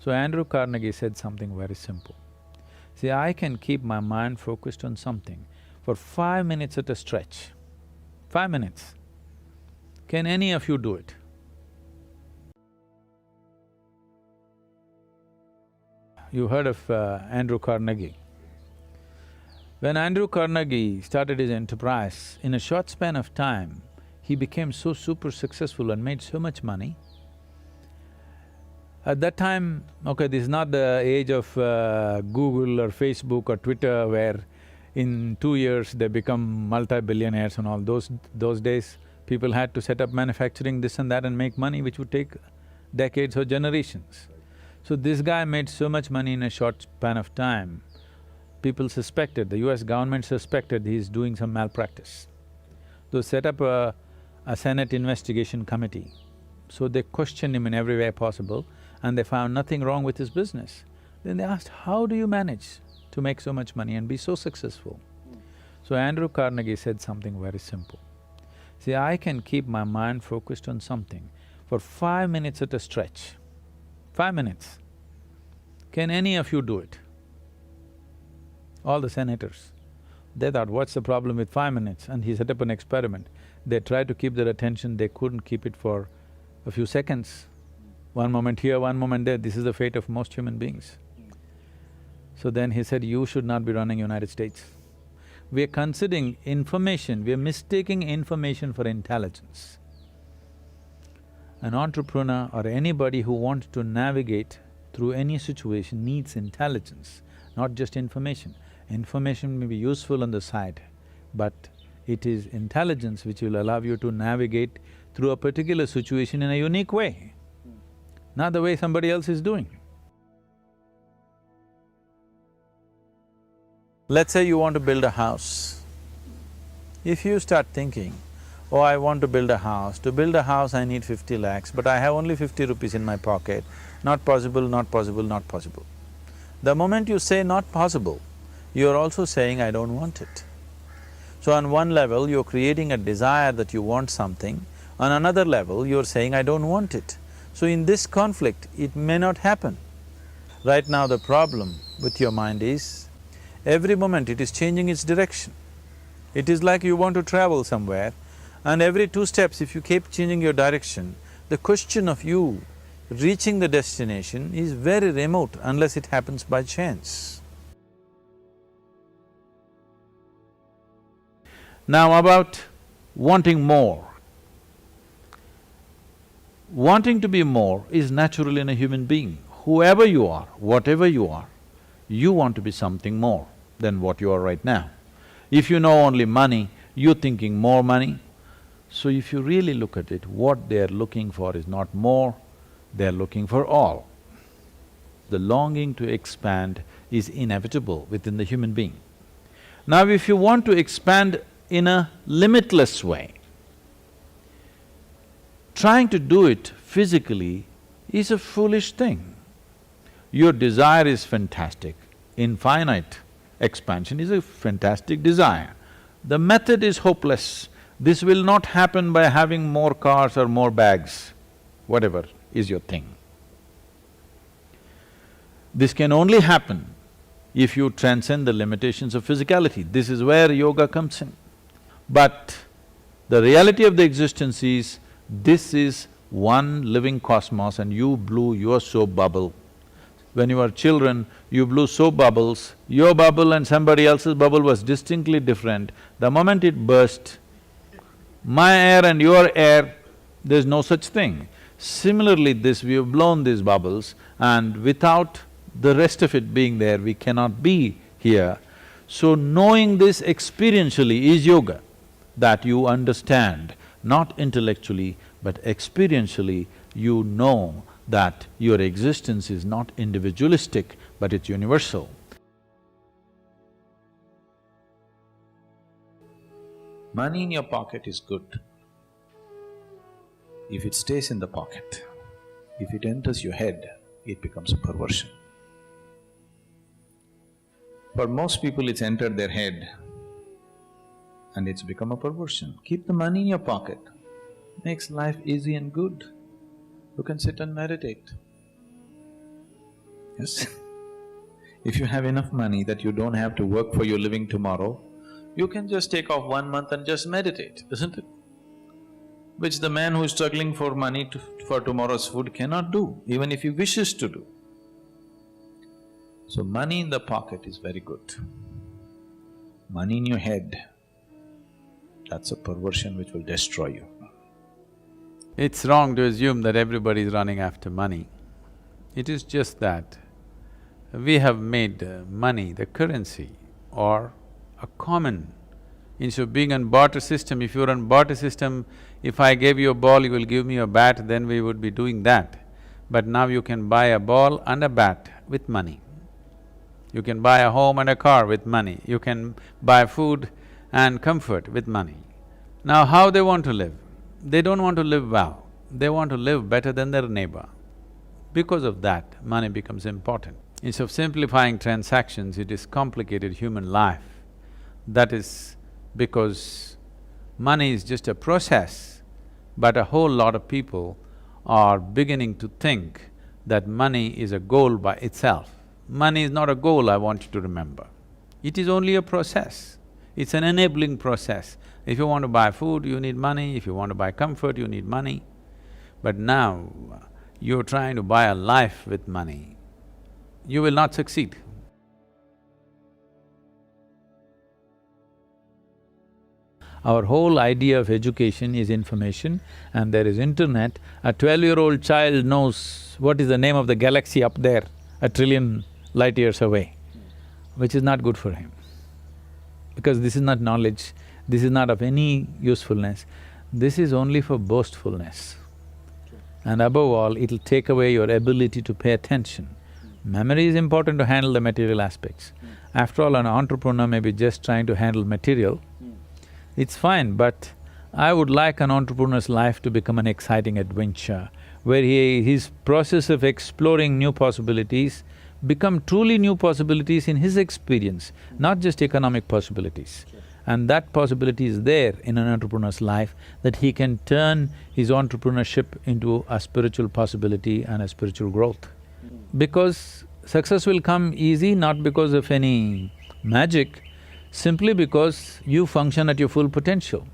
So Andrew Carnegie said something very simple. See, I can keep my mind focused on something for 5 minutes at a stretch. 5 minutes. Can any of you do it? You heard of Andrew Carnegie. When Andrew Carnegie started his enterprise, in a short span of time, he became so super successful and made so much money. At that time, okay, this is not the age of Google or Facebook or Twitter where in 2 years they become multi-billionaires and all. Those days, people had to set up manufacturing this and that and make money which would take decades or generations. So this guy made so much money in a short span of time, people suspected, the US government suspected he's doing some malpractice. They set up a Senate investigation committee. So they questioned him in every way possible and they found nothing wrong with his business. Then they asked, how do you manage to make so much money and be so successful? So Andrew Carnegie said something very simple. See, I can keep my mind focused on something for 5 minutes at a stretch. 5 minutes. Can any of you do it? All the senators. They thought, what's the problem with 5 minutes? And he set up an experiment. They tried to keep their attention, they couldn't keep it for a few seconds. One moment here, one moment there, this is the fate of most human beings. So then he said, you should not be running United States. We are considering information, we are mistaking information for intelligence. An entrepreneur or anybody who wants to navigate through any situation needs intelligence, not just information. Information may be useful on the side, but it is intelligence which will allow you to navigate through a particular situation in a unique way, not the way somebody else is doing. Let's say you want to build a house. If you start thinking, oh, I want to build a house, to build a house I need 50 lakhs, but I have only 50 rupees in my pocket, not possible, not possible, not possible. The moment you say not possible, you're also saying, I don't want it. So on one level, you're creating a desire that you want something, on another level, you're saying, I don't want it. So in this conflict, it may not happen. Right now, the problem with your mind is, every moment it is changing its direction. It is like you want to travel somewhere, and every 2 steps, if you keep changing your direction, the question of you reaching the destination is very remote unless it happens by chance. Now about wanting more. Wanting to be more is natural in a human being. Whoever you are, whatever you are, you want to be something more than what you are right now. If you know only money, you're thinking more money. So if you really look at it, what they're looking for is not more, they're looking for all. The longing to expand is inevitable within the human being. Now if you want to expand in a limitless way, trying to do it physically is a foolish thing. Your desire is fantastic, infinite expansion is a fantastic desire. The method is hopeless. This will not happen by having more cars or more bags, whatever is your thing. This can only happen if you transcend the limitations of physicality. This is where yoga comes in. But the reality of the existence is, this is one living cosmos and you blew your soap bubble. When you were children, you blew soap bubbles, your bubble and somebody else's bubble was distinctly different. The moment it burst, my air and your air, there's no such thing. Similarly, we have blown these bubbles and without the rest of it being there, we cannot be here. So knowing this experientially is yoga, that you understand, not intellectually, but experientially, you know that your existence is not individualistic, but it's universal. Money in your pocket is good if it stays in the pocket. If it enters your head, it becomes a perversion. For most people, it's entered their head and it's become a perversion. Keep the money in your pocket, makes life easy and good. You can sit and meditate. yes? If you have enough money that you don't have to work for your living tomorrow, you can just take off 1 month and just meditate, isn't it? Which the man who is struggling for money for tomorrow's food cannot do, even if he wishes to do. So money in the pocket is very good. Money in your head, that's a perversion which will destroy you. It's wrong to assume that everybody is running after money. It is just that we have made money the currency or a common. Instead of being on barter system, if you're on barter system, if I gave you a ball, you will give me a bat, then we would be doing that. But now you can buy a ball and a bat with money. You can buy a home and a car with money. You can buy food and comfort with money. Now how they want to live? They don't want to live well, they want to live better than their neighbor. Because of that, money becomes important. Instead of simplifying transactions, it is complicated human life. That is because money is just a process, but a whole lot of people are beginning to think that money is a goal by itself. Money is not a goal, I want you to remember. It is only a process, it's an enabling process. If you want to buy food, you need money, if you want to buy comfort, you need money. But now, you're trying to buy a life with money, you will not succeed. Our whole idea of education is information and there is internet. A 12-year-old child knows what is the name of the galaxy up there, a trillion light years away, which is not good for him. Because this is not knowledge, this is not of any usefulness, this is only for boastfulness. And above all, it'll take away your ability to pay attention. Memory is important to handle the material aspects. After all, an entrepreneur may be just trying to handle material, it's fine, but I would like an entrepreneur's life to become an exciting adventure, where his process of exploring new possibilities become truly new possibilities in his experience, not just economic possibilities. And that possibility is there in an entrepreneur's life, that he can turn his entrepreneurship into a spiritual possibility and a spiritual growth. Because success will come easy, not because of any magic, simply because you function at your full potential.